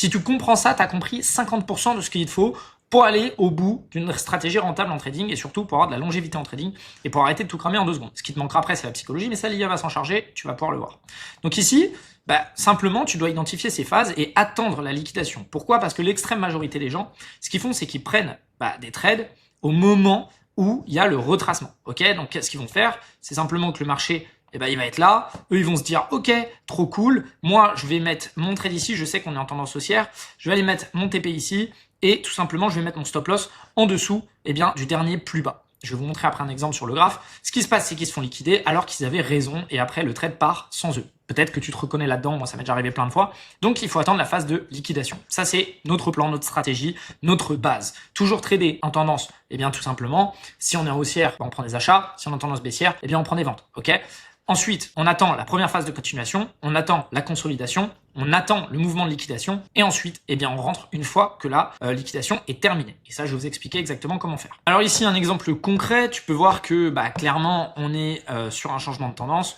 Si tu comprends ça, tu as compris 50% de ce qu'il te faut pour aller au bout d'une stratégie rentable en trading et surtout pour avoir de la longévité en trading et pour arrêter de tout cramer en 2 secondes. Ce qui te manquera après, c'est la psychologie, mais ça, l'IA va s'en charger, tu vas pouvoir le voir. Donc ici, simplement, tu dois identifier ces phases et attendre la liquidation. Pourquoi? Parce que l'extrême majorité des gens, ce qu'ils font, c'est qu'ils prennent des trades au moment où il y a le retracement. Ok? Donc, ce qu'ils vont faire, c'est simplement que le marché il va être là, eux ils vont se dire ok, trop cool, moi je vais mettre mon trade ici, je sais qu'on est en tendance haussière, je vais aller mettre mon TP ici, et tout simplement je vais mettre mon stop loss en dessous du dernier plus bas. Je vais vous montrer après un exemple sur le graphe. Ce qui se passe, c'est qu'ils se font liquider alors qu'ils avaient raison, et après le trade part sans eux. Peut-être que tu te reconnais là-dedans, moi ça m'est déjà arrivé plein de fois. Donc il faut attendre la phase de liquidation. Ça c'est notre plan, notre stratégie, notre base. Toujours trader en tendance, tout simplement, si on est en haussière, on prend des achats, si on est en tendance baissière, on prend des ventes, ok? Ensuite, on attend la première phase de continuation, on attend la consolidation, on attend le mouvement de liquidation, et ensuite, on rentre une fois que la liquidation est terminée. Et ça, je vais vous expliquer exactement comment faire. Alors ici, un exemple concret, tu peux voir que clairement, on est sur un changement de tendance.